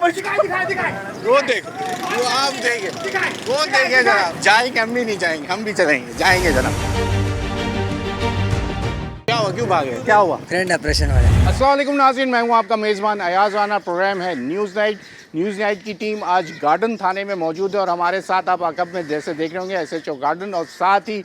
वो देखो, वो आप देखें, वो देखें जरा। जाएंगे हम भी नहीं जाएंगे, हम भी चलेंगे, जाएंगे जरा। क्या हुआ, क्यों भागे, क्या हुआ? ग्रैंड ऑपरेशन वाले। अस्सलाम वालेकुम नाज़रीन, मैं हूं आपका मेज़बान अयाज़ राना। प्रोग्राम है न्यूज़ नाइट। न्यूज़ नाइट की टीम आज गार्डन थाने में मौजूद है और हमारे साथ आप अकब में जैसे देख रहे होंगे SHO गार्डन और साथ ही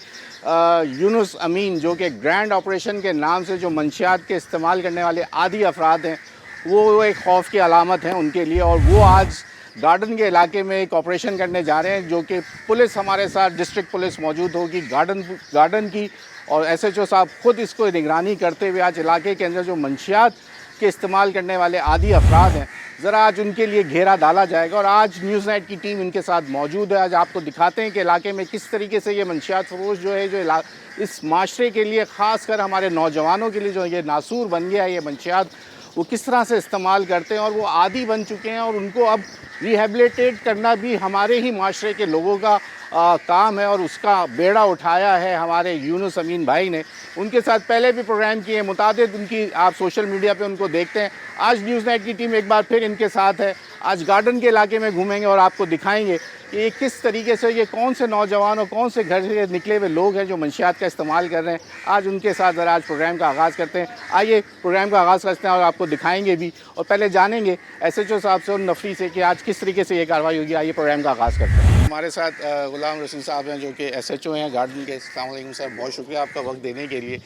यूनुस अमीन, जो कि ग्रैंड ऑपरेशन के नाम से जो मंशियात के इस्तेमाल करने वाले आदी अफराद हैं, वो एक खौफ की अलामत हैं उनके लिए। और वो आज गार्डन के इलाके में एक ऑपरेशन करने जा रहे हैं, जो कि पुलिस हमारे साथ डिस्ट्रिक्ट पुलिस मौजूद होगी गार्डन की, और SHO साहब ख़ुद इसको निगरानी करते हुए आज इलाके के अंदर जो मंशियात के इस्तेमाल करने वाले आदी अफराद हैं, ज़रा आज उनके लिए घेरा डाला जाएगा। और आज न्यूज़ नाइट की टीम इनके साथ मौजूद है। आज आपको दिखाते हैं कि इलाके में किस तरीके से ये मंशियात फरोश जो है, जो इस माशरे के लिए, ख़ास कर हमारे नौजवानों के लिए जो ये नासूर बन गया है ये मंशियात, वो किस तरह से इस्तेमाल करते हैं और वो आदी बन चुके हैं। और उनको अब रिहेबिलिटेट करना भी हमारे ही माशरे के लोगों का काम है, और उसका बेड़ा उठाया है हमारे यूनुस अमीन भाई ने। उनके साथ पहले भी प्रोग्राम किए मुतादिद, उनकी आप सोशल मीडिया पे उनको देखते हैं। आज न्यूज़ नाइट की टीम एक बार फिर इनके साथ है। आज गार्डन के इलाके में घूमेंगे और आपको दिखाएंगे कि ये किस तरीके से, ये कौन से नौजवान और कौन से घर से निकले हुए लोग हैं जो मंशियात का इस्तेमाल कर रहे हैं। आज उनके साथ ज़रा आज प्रोग्राम का आगाज़ करते हैं। आइए प्रोग्राम का आगाज़ करते हैं और आपको दिखाएंगे भी, और पहले जानेंगे SHO साहब से और नफरी से कि आज किस तरीके से ये कार्रवाई होगी। आइए प्रोग्राम का आगाज़ करते हैं। हमारे साथ गुलाम रसूल साहब हैं, जो कि SHO हैं गार्डन के। अस्सलाम वालेकुम सर, बहुत शुक्रिया आपका वक्त देने के लिए।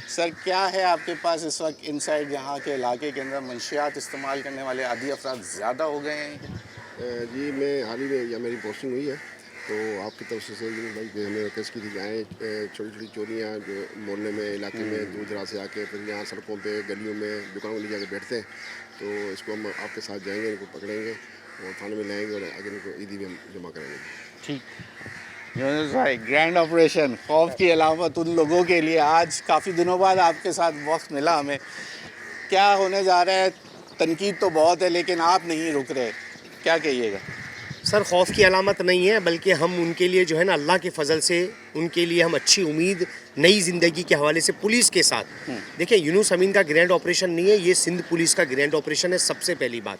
सर, क्या है आपके पास इस वक्त इनसाइड यहाँ के इलाके के अंदर मंशियात इस्तेमाल करने वाले आदी अफराद ज़्यादा हो गए हैं? जी, मैं हाल ही में या मेरी पोस्टिंग हुई है, तो आपकी तरफ से भाई हमें रिक्वेस्ट की थी कि आए छोटी छोटी चोरियाँ जो मोहल्ले में, इलाके में दूर दराज से आके फिर यहाँ सड़कों पे, गलियों में, दुकानों में जाके बैठते हैं, तो इसको हम आपके साथ जाएंगे, इनको पकड़ेंगे और थाने में लाएंगे और आगे इनको ईदी में जमा कराएंगे। ठीक। यूनुस भाई, ग्रैंड ऑपरेशन, खौफ की अलामत उन लोगों के लिए। आज काफ़ी दिनों बाद आपके साथ वक्त मिला हमें। क्या होने जा रहा है? तनकीद तो बहुत है लेकिन आप नहीं रुक रहे, क्या कहिएगा? सर, खौफ की अलामत नहीं है, बल्कि हम उनके लिए जो है ना, अल्लाह के फजल से उनके लिए हम अच्छी उम्मीद, नई ज़िंदगी के हवाले से पुलिस के साथ। देखिए, यूनुस अमीन का ग्रैंड ऑपरेशन नहीं है, ये सिंध पुलिस का ग्रैंड ऑपरेशन है, सबसे पहली बात।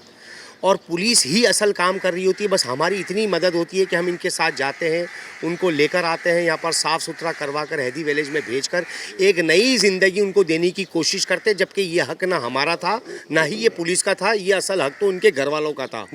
और पुलिस ही असल काम कर रही होती है, बस हमारी इतनी मदद होती है कि हम इनके साथ जाते हैं, उनको लेकर आते हैं, यहाँ पर साफ़ सुथरा करवा कर हैदी विलेज में भेजकर एक नई ज़िंदगी उनको देने की कोशिश करते हैं। जबकि ये हक ना हमारा था, ना ही ये पुलिस का था, ये असल हक तो उनके घर वालों का था।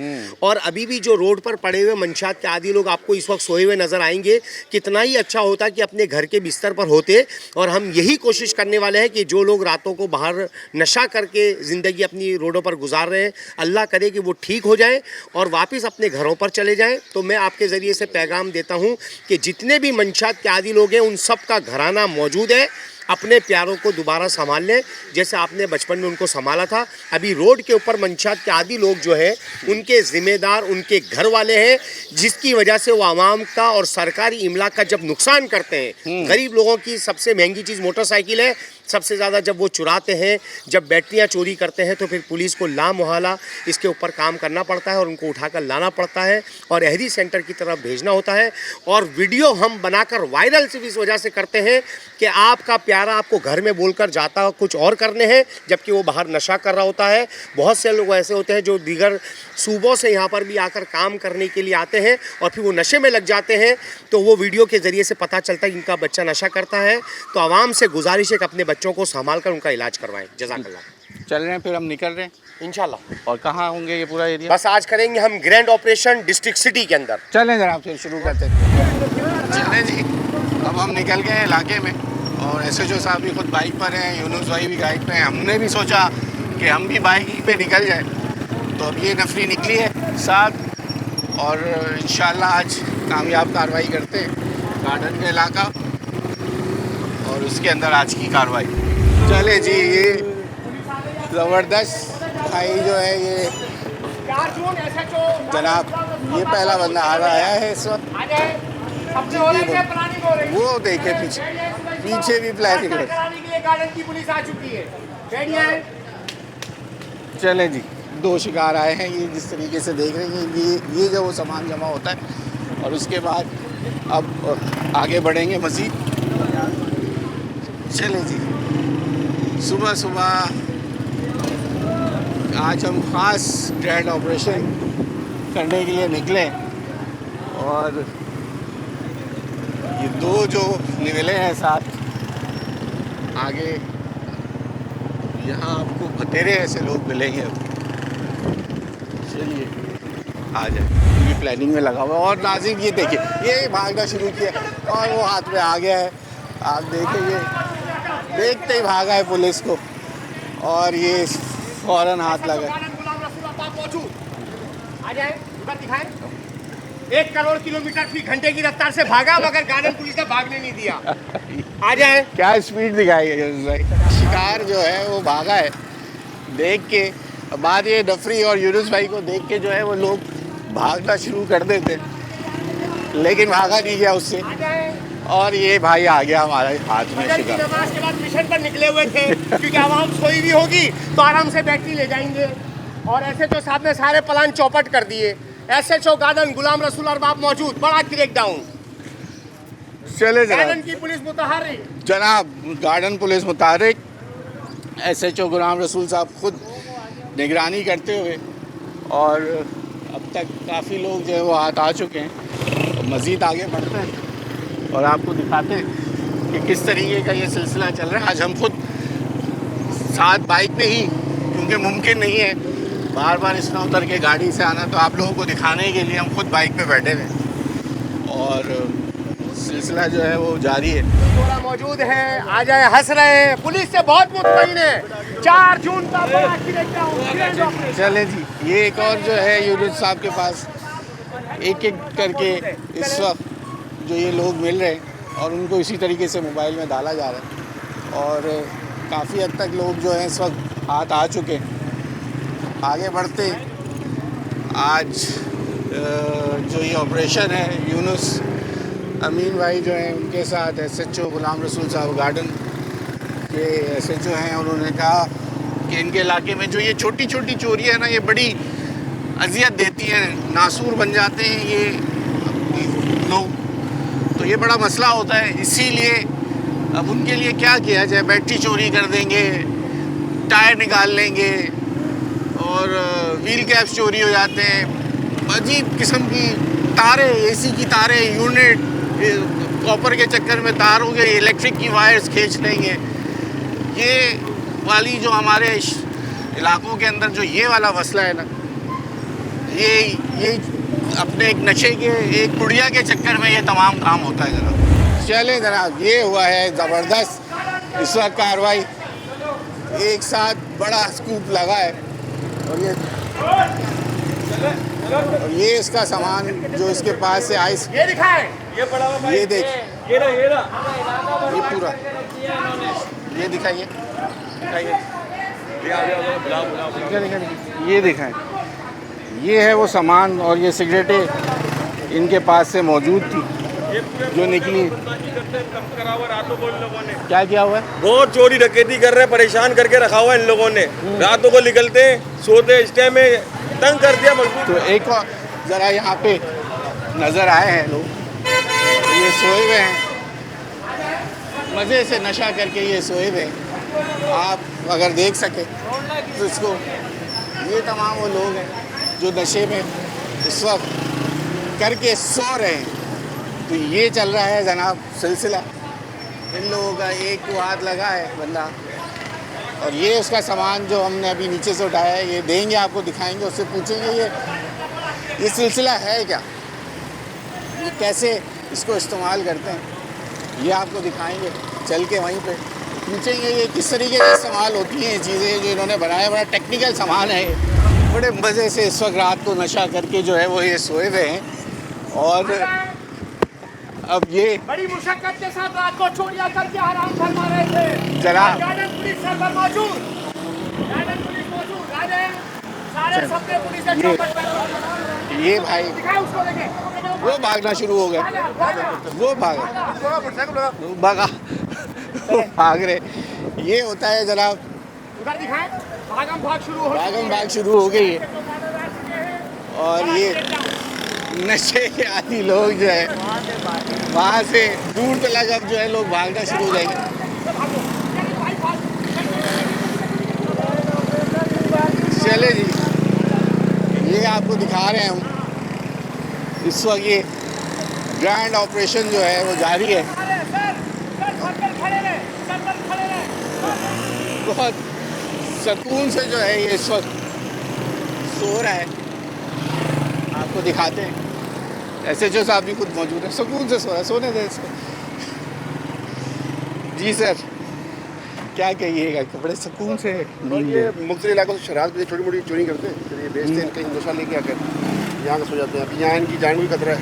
और अभी भी जो रोड पर पड़े हुए मंशियात के आदी लोग आपको इस वक्त सोए हुए नज़र आएंगे। कितना ही अच्छा होता कि अपने घर के बिस्तर पर होते। और हम यही कोशिश करने वाले हैं कि जो लोग रातों को बाहर नशा करके ज़िंदगी अपनी रोडों पर गुजार रहे हैं, अल्लाह करे कि वो ठीक हो जाए और वापस अपने घरों पर चले जाएं। तो मैं आपके ज़रिए से पैगाम देता हूं कि जितने भी मंशियात के आदी लोग हैं, उन सब का घराना मौजूद है। अपने प्यारों को दोबारा संभाल लें, जैसे आपने बचपन में उनको संभाला था। अभी रोड के ऊपर मंशियात के आदी लोग जो है, उनके ज़िम्मेदार उनके घर वाले हैं, जिसकी वजह से वो आवाम का और सरकारी इमलाक का जब नुकसान करते हैं। गरीब लोगों की सबसे महंगी चीज़ मोटरसाइकिल है। सबसे ज़्यादा जब वो चुराते हैं, जब बैटरियाँ चोरी करते हैं, तो फिर पुलिस को लामोहला इसके ऊपर काम करना पड़ता है और उनको उठाकर लाना पड़ता है और अहदी सेंटर की तरफ भेजना होता है। और वीडियो हम बनाकर वायरल सिर्फ इस वजह से करते हैं कि आपका प्यारा आपको घर में बोलकर जाता कुछ और करने हैं, जबकि वो बाहर नशा कर रहा होता है। बहुत से लोग ऐसे होते हैं जो दीगर सूबों से यहाँ पर भी आकर काम करने के लिए आते हैं और फिर वो नशे में लग जाते हैं। तो वो वीडियो के ज़रिए से पता चलता है कि इनका बच्चा नशा करता है। तो आवाम से गुजारिश है कि अपने बच्चों को संभाल कर उनका इलाज करवाएं। जज़ाकल्लाह। चल रहे हैं, फिर हम निकल रहे हैं इंशाल्लाह। और कहाँ होंगे ये पूरा एरिया? बस आज करेंगे हम ग्रैंड ऑपरेशन डिस्ट्रिक्ट सिटी के अंदर। चलें जरा, फिर शुरू करते हैं। चलें जी, अब हम निकल गए इलाके में और SHO साहब भी खुद बाइक पर हैं, यूनुस भाई भी बाइक पे हैं। हमने भी सोचा कि हम भी बाइक ही पे निकल जाए, तो अब ये नफरी निकली है साथ, और इंशाल्लाह आज कामयाब कार्रवाई करते हैं गार्डन का इलाका और उसके अंदर आज की कार्रवाई। चले जी, ये ज़बरदस्त भाई जो है ये जनाब, ये पहला बंदा आ रहा है इस वक्त। वो देखे पीछे भी प्लानिंग गार्डन की पुलिस आ चुकी है। चले जी, 2 शिकार आए हैं। ये जिस तरीके से देख रहे हैं, ये जो वो सामान जमा होता है और उसके बाद अब आगे बढ़ेंगे मज़ीद। चले जी, सुबह सुबह आज हम ख़ास ग्रैंड ऑपरेशन करने के लिए निकले और ये दो जो निकले हैं साथ आगे, यहाँ आपको बतेरे ऐसे लोग मिलेंगे। चलिए आ जाए, पूरी प्लानिंग में लगा हुआ है। और नाज़रीन ये देखिए, ये भागना शुरू किया और वो हाथ में आ गया है। आप देखेंगे, देखते ही भागा है पुलिस को और ये फौरन हाथ लगा। आ जाए, उधर दिखाएं। 1 करोड़ किलोमीटर फी घंटे की रफ्तार से भागा, मगर गार्डन पुलिस ने भागने नहीं दिया। आ जाए। क्या स्पीड दिखाई है यूनुस भाई। शिकार जो है वो भागा है देख के। बाद ये नफरी और यूनुस भाई को देख के जो है वो लोग भागना शुरू कर देते, लेकिन भागा नहीं गया उससे। आ जाए। और ये भाई आ गया हमारे हाथ में फजर की शिकार। नमाज के बाद मिशन पर निकले हुए थे, क्योंकि आवाम सोई भी होगी तो आराम से बैटरी ले जाएंगे। और ऐसे तो साहब ने सारे प्लान चौपट कर दिए। SHO गार्डन गुलाम रसूल अरबाब मौजूद, बड़ा क्रैकडाउन। चले गार्डन जनाब, की पुलिस मुतहर्रिक। जनाब garden police मुतारिक, SHO Ghulam Rasool साहब खुद निगरानी करते हुए, और अब तक काफ़ी लोग जो है वो हाथ आ चुके हैं। मज़ीद आगे बढ़ते हैं और आपको दिखाते हैं कि किस तरीके का ये सिलसिला चल रहा है। आज हम खुद साथ बाइक पे ही, क्योंकि मुमकिन नहीं है बार बार इसमें उतर के गाड़ी से आना, तो आप लोगों को दिखाने के लिए हम खुद बाइक पे बैठे हुए हैं और सिलसिला जो है वो जारी है। थोड़ा मौजूद है, आ जाए, हंस रहे हैं, पुलिस से बहुत मुतमईन है। 4 जून का बड़ा क्रैकडाउन। चले जी, ये एक और जो है यूनुस साहब के पास एक एक करके इस वक्त जो ये लोग मिल रहे हैं और उनको इसी तरीके से मोबाइल में डाला जा रहा है और काफ़ी हद तक लोग जो हैं इस वक्त हाथ आ चुके हैं। आगे बढ़ते आज जो ये ऑपरेशन है, यूनुस अमीन भाई जो हैं उनके साथ SHO गुलाम रसूल साहब गार्डन के SHO हैं, उन्होंने कहा कि इनके इलाके में जो ये छोटी छोटी चोरी है ना, ये बड़ी अजियत देती हैं, नासूर बन जाते हैं ये लोग, तो ये बड़ा मसला होता है। इसीलिए अब उनके लिए क्या किया जाए, बैटरी चोरी कर देंगे, टायर निकाल लेंगे और व्हील कैप्स चोरी हो जाते हैं, अजीब किस्म की तारें, AC की तारें, यूनिट, कॉपर के चक्कर में तारों के इलेक्ट्रिक की वायर्स खींच लेंगे। ये वाली जो हमारे इलाकों के अंदर जो ये वाला मसला है ना, ये अपने एक नशे के, एक पुड़िया के चक्कर में ये तमाम काम होता है जनाब। चले जनाब, ये हुआ है ज़बरदस्त इस वक्त कार्रवाई, एक साथ बड़ा स्कूप लगा है और ये इसका सामान जो इसके पास से आइस, ये दिखाएं। ये देख, ये पूरा, ये दिखाइए, ये दिखाएं, ये है वो सामान और ये सिगरेटें इनके पास से मौजूद थी जो निकली। क्या किया हुआ है? बहुत चोरी डकैती कर रहे हैं, परेशान करके रखा हुआ है इन लोगों ने। रातों को निकलते हैं, सोते, इस टाइम में तंग कर दिया मजबूर। तो एक और ज़रा यहाँ पे नज़र आए हैं लोग, ये सोए हुए हैं, मज़े से नशा करके ये सोए हुए हैं। आप अगर देख सके तो इसको, ये तमाम वो लोग हैं जो नशे में इस वक्त करके सो रहे हैं। तो ये चल रहा है जनाब सिलसिला, इन लोगों का एक को हाथ लगा है बंदा, और ये उसका सामान जो हमने अभी नीचे से उठाया है, ये देंगे आपको, दिखाएंगे, उससे पूछेंगे ये सिलसिला है क्या, ये कैसे इसको इस्तेमाल करते हैं, ये आपको दिखाएंगे चल के वहीं पे, पूछेंगे ये किस तरीके से इस्तेमाल होती हैं ये चीज़ें जो इन्होंने बनाया। बड़ा टेक्निकल सामान है, बड़े मज़े से इस वक्त रात को नशा करके जो है वो ये सोए हुए हैं। और अब ये बड़ी मुशक्कत के साथ रात को चोरियां करके आराम फरमा रहे थे। जनाब, गार्डन पुलिस सर मौजूद, गार्डन पुलिस मौजूद, आ जाए, सारे सबके पुलिस से चौकट पर। ये भाई दिखाएं उसको, देखें, वो भागना शुरू हो गया, वो भागा वो भाग रहे। ये होता है जनाब, उधर दिखाएं, भागम भाग शुरू हो, भागम भाग शुरू हो गई है। और ये नशे के आदि लोग जो है वहाँ से दूर तक अब जो है लोग भागना शुरू हो जाएंगे। चले जी, ये आपको दिखा रहे हैं हम इस वक्त ये ग्रैंड ऑपरेशन जो है वो जारी है। बहुत सुकून से जो है ये इस वक्त सो रहा है। आपको दिखाते हैं, SHO साहब भी खुद मौजूद है, सुकून से सो रहा है, सोने दें इसको। जी सर, क्या कहिएगा, बड़े सुकून से नींद ये है। मुख्तलिफ इलाकों से शराब की छोटी मोटी चोरी करते हैं, फिर ये बेचते हैं, कहीं नशा लेके आकर यहाँ का सो जाते हैं। अभी यहाँ इनकी जान को भी खतरा है,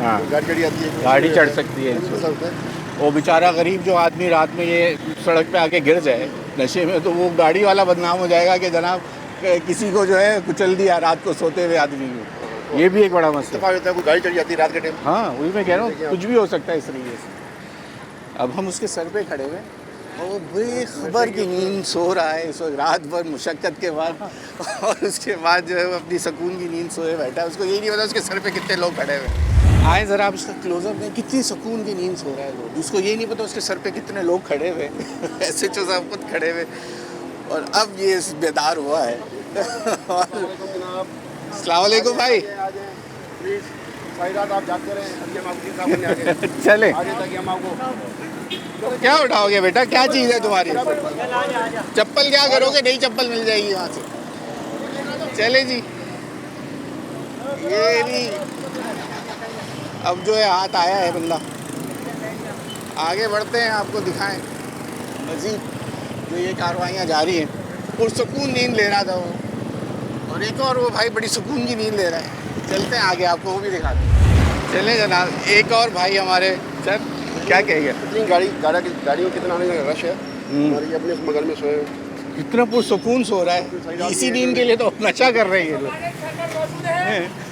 हाँ, गाड़ी चढ़ी आती है, गाड़ी चढ़ सकती है इनसे। ऐसा होता है। वो बेचारा गरीब जो आदमी रात में ये सड़क पे आके गिर जाए नशे में, तो वो गाड़ी वाला बदनाम हो जाएगा कि जनाब किसी को जो है कुचल दिया रात को सोते हुए आदमी को। ये भी एक बड़ा मसला दफा होता है, कोई गाड़ी चढ़ जाती है रात के टाइम। हाँ, वही मैं कह रहा हूँ, कुछ भी हो सकता है इस तरीके से। अब हम उसके सर पे खड़े हुए, वो बेखबर की नींद सो रहा है इस वक्त, रात भर मुशक्क़त के बाद, और उसके बाद जो है वो अपनी सुकून की नींद सोए बैठा है। उसको ये नहीं पता उसके सर पे कितने लोग खड़े हुए। आए ज़रा आप उसका क्लोजअप में, कितनी सुकून की नींद सो रहा है लोग, उसको ये नहीं पता उसके सर पे कितने लोग खड़े हुए। SHO साहब खुद खड़े हुए, और अब ये बेदार हुआ है। अस्सलाम वालेकुम भाई। प्लीज़ सारी रात आप जागते रहे, अभी हम आपकी सामने आगे चले, आगे ताकि हम आपको क्या उठाओगे बेटा, क्या चीज़ है तुम्हारी? चप्पल क्या करोगे, नई चप्पल मिल जाएगी वहाँ से। चले जी, ये भी अब जो है हाथ आया है बंदा। आगे बढ़ते हैं, आपको दिखाएं मज़ीद जो ये कार्रवाइयाँ जारी हैं। पुरसुकून नींद ले रहा था वो, और एक और वो भाई बड़ी सुकून की नींद ले रहा है। चलते हैं आगे, आपको वो भी दिखाते हैं। चलें जनाब, एक और भाई हमारे। सर क्या कहेंगे, इतनी गाड़ियों कितना आने का रश है, हमारे ये अपने बगल में सोए। कितना पुरसुकून सो रहा है, इसी नींद के लिए तो नशा कर रहे हैं ये लोग।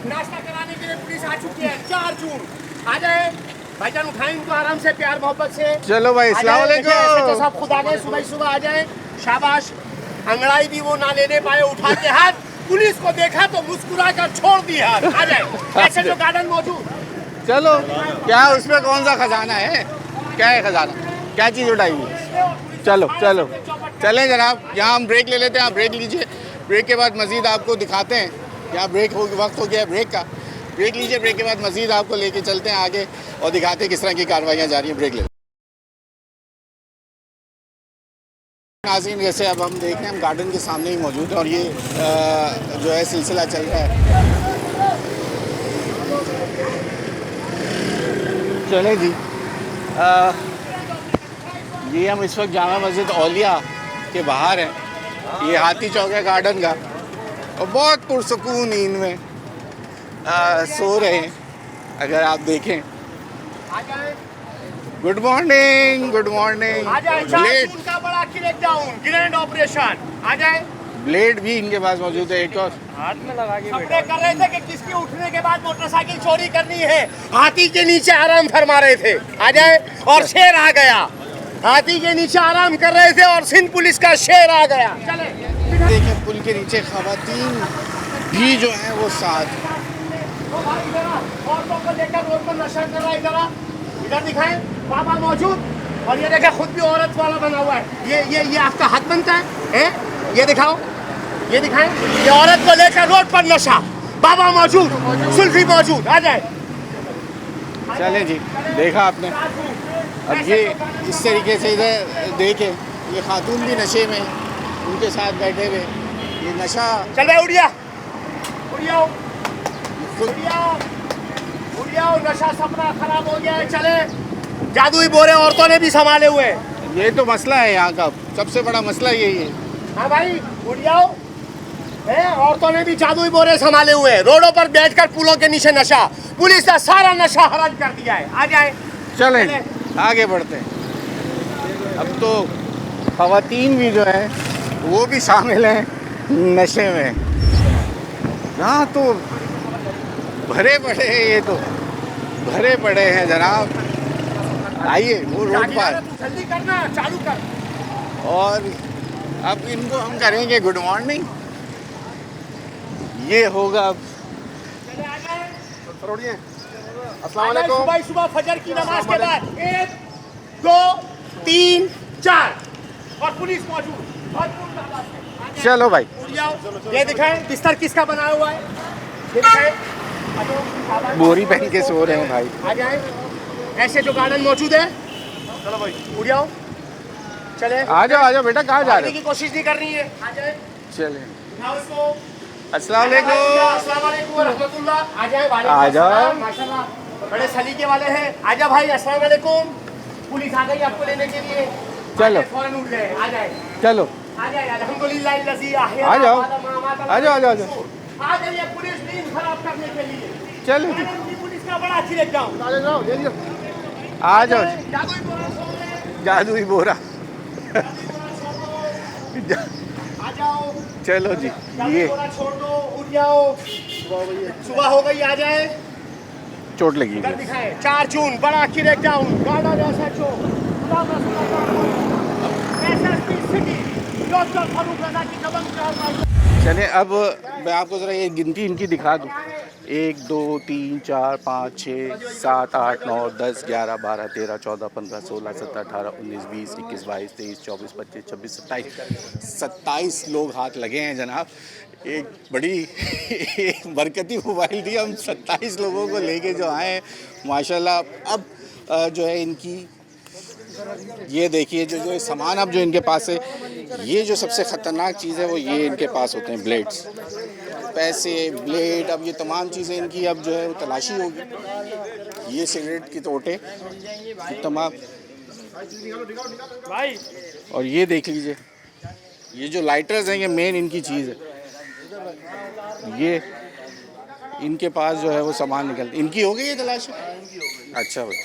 नाश्ता कराने के लिए पुलिस आ चुकी है। 4 जून आ जाए भाईजान, उठाएं इनको आराम से, प्यार मोहब्बत से। चलो भाई, अस्सलाम वालेकुम। SHO साहब खुद आ गए, सुबह आ जाए, शाबाश। अंगड़ाई भी वो ना लेने पाए, उठा के हाथ, पुलिस को देखा तो मुस्कुरा कर छोड़ दिया। आ जाए, SHO गार्डन मौजूद। चलो, क्या उसमें कौन सा खजाना है, क्या है खजाना, क्या चीज़ उठाई हुई है? चलो चलो चलें जनाब, यहाँ हम ब्रेक ले लेते हैं, आप ब्रेक लीजिए, ब्रेक के बाद मज़ीद आपको दिखाते हैं। यहाँ ब्रेक हो, वक्त हो गया ब्रेक का, ब्रेक लीजिए, ब्रेक के बाद मज़ीद आपको लेके चलते हैं आगे और दिखाते हैं किस तरह की कार्रवाइयाँ जारी हैं। ब्रेक ले नाज़रीन, जैसे अब हम देख रहे हैं, हम गार्डन के सामने ही मौजूद हैं और ये जो है सिलसिला चल रहा है। चलें जी, ये हम इस वक्त जामा मस्जिद औलिया के बाहर हैं। ये हाथी चौक है गार्डन का, और बहुत पुरसुकून नींद में सो रहे हैं अगर आप देखें। Good morning, good morning. आ जाए, 4 जून का बड़ा क्रैकडाउन, ग्रैंड ऑपरेशन। आ जाए, ब्लेड भी इनके पास मौजूद है, एक और खबरें कर रहे थे कि किसकी उठने के बाद मोटरसाइकिल चोरी करनी है, हाथी के नीचे आराम फरमा रहे थे। आ जाए, और शेर आ गया, हाथी के नीचे आराम कर रहे थे और सिंध पुलिस का शेर आ गया। चले देखें, पुल के नीचे खवातीन भी जो है वो साथ। औरतों को लेकर रोड पर नशा कर रहा है। इधर दिखाएं, बाबा मौजूद, और ये देखें खुद भी औरत वाला बना हुआ है। ये आपका हाथ बनता है? ये दिखाओ, ये दिखाएं, ये औरत को लेकर रोड पर नशा, बाबा मौजूद, सुल्फी मौजूद। आ जाए, चलें जी, देखा आपने। अब ये इस तरीके से इधर देखें, ये खातून भी नशे में, उनके साथ बैठे हुए, ये नशा चल भाई, उड़िया उड़ियाओ उड़ियाओ उड़ियाओ, नशा सपना खराब हो गया है। चले, जादुई बोरे औरतों ने भी संभाले हुए हैं। ये तो मसला है यहाँ का, सबसे बड़ा मसला यही है। हाँ भाई, उड़ियाओ है, औरतों ने भी जादुई बोरे संभाले हुए हैं। रोडों पर बैठकर पुलों के नीचे नशा, पुलिस ने सारा नशा हराम कर दिया है। आ जाए, चलें आगे बढ़ते हैं। अब तो खवातीन भी जो है वो भी शामिल हैं नशे में। यहाँ तो भरे पड़े हैं, ये तो भरे पड़े हैं जनाब। आइए वो रोड पर, जल्दी करना, चालू कर। और अब इनको हम करेंगे गुड मॉर्निंग। ये होगा अब अस्सलाम वालेकुम। सुबह सुबह फजर की नमाज के बाद 1 2 3 4 और पुलिस मौजूद। चलो भाई, ये दिखाएं बिस्तर किसका बनाया हुआ है, ये दिखाएं। बोरी पहन के सो रहे हैं भाई। आ जाए। ऐसे जो गार्डन मौजूद है, चलो भाई उड़ जाओ, चले आ जाओ बेटा, कहाँ जा भागने रहे की कोशिश नहीं करनी है। आ जाए, हो? चले। उठाओ इसको। अस्सलाम वालेकुम। अस्सलाम वालेकुम व रहमतुल्लाह। आ जाए, वालेकुम आ जाओ। अस्सलाम, माशाल्लाह बड़े सलीके वाले हैं। आजा भाई, अस्सलाम वालेकुम। पुलिस आ गई आपको लेने के लिए। चलो। फौरन उठ गए। आ जाए, चलो आ जाए। अल्हम्दुलिल्लाह लजी आ जाओ। आ जाओ, आ जाओ, आ जाओ। आ जाइए, पुलिस दिन खराब करने के लिए। चलो मैंने उनकी पुलिस का बड़ा अच्छी लेके जाऊँ। आ जाओ। जादुई बोरा छोड़ दे। जादुई बोरा। आ जाओ, चलो जी, जादुई ये बोरा छोड़ दो, उठ जाओ। सुबह हो गई, आ जाए। चोट लगी इधर है। दिखाए 4 जून बड़ा अच्छी लेके जाऊँ। गाड़ा जैसा चो एसएसपी सिटी डॉक्टर फारूक रजा की कदम का। चलिए अब मैं आपको ज़रा ये गिनती इनकी दिखा दूँ। 1 2 3 4 5 6 7 8 9 10 11 12 13 14 15 16 17 18 19 20 21 22 23 24 25 26 27 लोग हाथ लगे हैं जनाब। एक बड़ी एक बरकती मोबाइल दी, हम 27 लोगों को लेके जो आए हैं माशाल्लाह। अब जो है इनकी ये देखिए जो सामान अब जो इनके पास है, ये जो सबसे ख़तरनाक चीज़ है वो ये इनके पास होते हैं ब्लेड्स, पैसे, ब्लेड। अब ये तमाम चीज़ें इनकी अब जो है वो तलाशी होगी। ये सिगरेट की तोटे तमाम, और ये देख लीजिए ये जो लाइटर्स हैं, ये मेन इनकी चीज़ है। ये इनके पास जो है वो सामान निकल, इनकी हो गई है तलाशी। अच्छा भाई,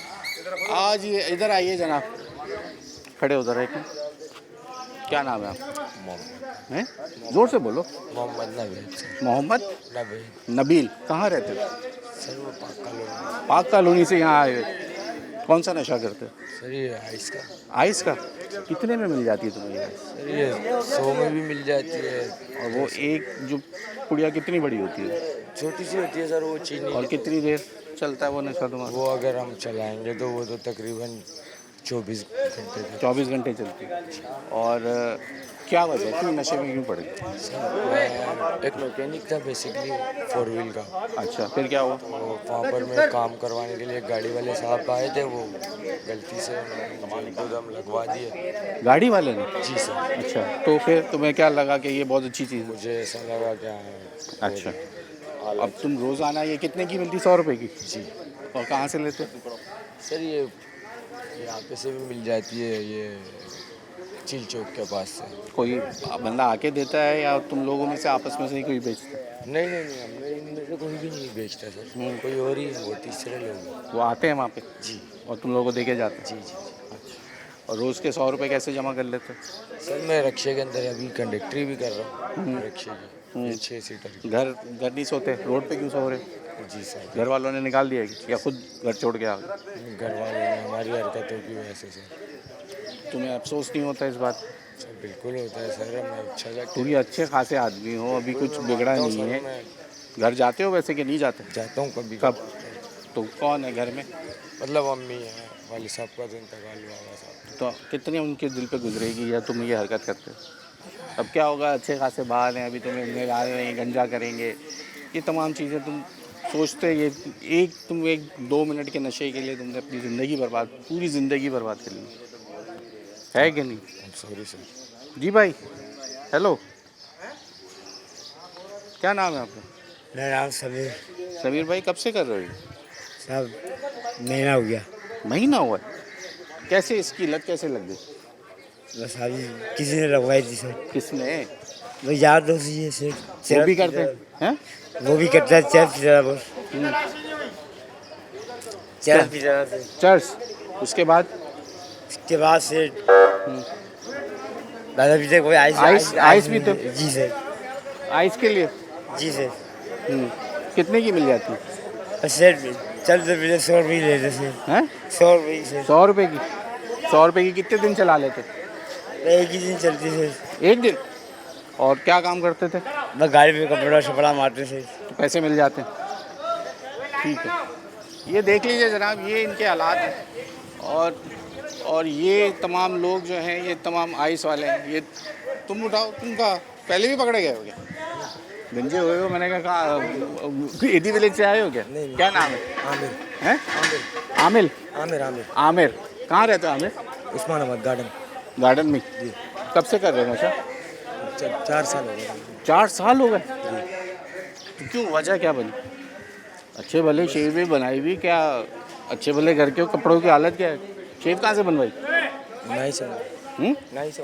आज ये इधर आइए जनाब, खड़े उधर है। क्या नाम है आपका? हैं? जोर से बोलो। मोहम्मद नबील। मोहम्मद नबील नबील। कहाँ रहते हो? सर वो पाक कॉलोनी। पाक कॉलोनी से यहाँ आए हुए। कौन सा नशा करते हो? सर ये आइस का। आइस का? कितने में मिल जाती है तुम्हें ये? सर ये 100 में भी मिल जाती है। और वो एक जो पुड़िया कितनी बड़ी होती है? छोटी सी होती है सर वो चीनी। और कितनी देर चलता है वो नशा तुम्हारा? वो अगर हम चलाएंगे तो वो तो तकरीबन 24 घंटे तक। 24 घंटे चलती है। और क्या वजह है, क्यों नशे में क्यों पड़ गए? सर मैं एक मैकेनिक था बेसिकली 4 व्हील का। अच्छा, फिर क्या हुआ? तो वहाँ पर मैं काम करवाने के लिए गाड़ी वाले साहब आए थे, वो गलती से दम लगवा दिए गाड़ी वाले ने? जी सर। अच्छा, तो फिर तुम्हें क्या लगा कि ये बहुत अच्छी चीज़ है? मुझे ऐसा लगा क्या अच्छा, अब तुम रोज़ाना ये कितने की मिलती? 100 रुपये की? जी। और कहाँ से लेते? सर ये यहाँ पे से भी मिल जाती है, ये चील चौक के पास से। कोई बंदा आके देता है या तुम लोगों में से आपस में से ही कोई बेचता है? नहीं नहीं नहीं, हम इनमें से कोई भी नहीं बेचता सर। कोई और ही है, वो तीसरे लोग हैं। वो आते हैं वहाँ पे जी और तुम लोगों को देके जाते हैं? जी जी। और रोज़ के 100 रुपये कैसे जमा कर लेते हो? सर मैं रक्शे के अंदर अभी कंडक्टरी भी कर रहा हूँ रक्शे की, ये 6 सीटर की। घर नहीं सोते? रोड पे क्यों सो रहे? जी सर। घर वालों ने निकाल दिया कि या खुद घर छोड़ के आ गए? घर वालों ने हमारी हरकतों की वजह से सर। तुम्हें अफसोस नहीं होता इस बात? सर बिल्कुल होता है सर, मैं अच्छा तुम ये अच्छे खासे आदमी हो, अभी कुछ बिगड़ा नहीं है। घर जाते हो वैसे कि नहीं जाते? जाता हूँ कभी। कब? तो कौन है घर में? मतलब अम्मी है, वाली साहब का तो इंतकाल हुआ हुआ साहब। तो कितने उनके दिल पे गुजरेगी या तुम ये हरकत करते हो? अब क्या होगा, अच्छे खासे बाल हैं, अभी तुम्हें ले आ रहे हैं, गंजा करेंगे, ये तमाम चीज़ें तुम सोचते, ये तुम 1-2 मिनट के नशे के लिए तुमने अपनी ज़िंदगी बर्बाद, पूरी ज़िंदगी बर्बाद कर ली है कि नहीं? Sorry sir. जी भाई, हेलो, क्या नाम है आपका? मेरा नाम समीर। समीर भाई, कब से कर रहे हो? साहब महीना हो गया। महीना हुआ है? कैसे इसकी लत कैसे लग गई? बस अभी किसी ने लगवाई थी सर। किसने? वो यार दोस्त ही है सर। वो भी करते हैं? वो भी करता है, चर्च पी रहा बस। चर्च पी रहा था। चर्च, उसके बाद? उसके बाद से दादा पीते कोई आइस पीते? जी सर। आइस के लिए? जी सर। कितने की मिल जाती है? बस सर चलते पीते 100 रुपये लेते सर। हैं? 100 रुपये सर। 100 रुपये की? 100 रुपये की कितने दिन चला लेते? एक ही दिन चलती सर। एक दिन? और क्या काम करते थे? बस गाड़ी पे कपड़ा शपड़ा मारते सर। तो पैसे मिल जाते हैं? ठीक है, ये देख लीजिए जनाब, ये इनके हालात हैं। और ये तमाम लोग जो हैं, ये तमाम आइस वाले हैं। ये तुम उठाओ, तुम कहा पहले भी पकड़े गए हो क्या? गंजे हुए हो, मैंने कहा एडी विलेज से आए हो क्या? नहीं। क्या नाम है? आमिर हैं? आमिर आमिर आमिर आमिर कहाँ रहते हो आमिर? उस्मानाबाद गार्डन। गार्डन में। कब से कर रहे हो नशा? 4 साल हो गए। 4 साल हो गए। तो क्यों, वजह क्या बनी? अच्छे भले शेव भी बनाई हुई, क्या अच्छे भले घर के हो, कपड़ों की हालत क्या है? शेव कहाँ से बनवाई? नहीं से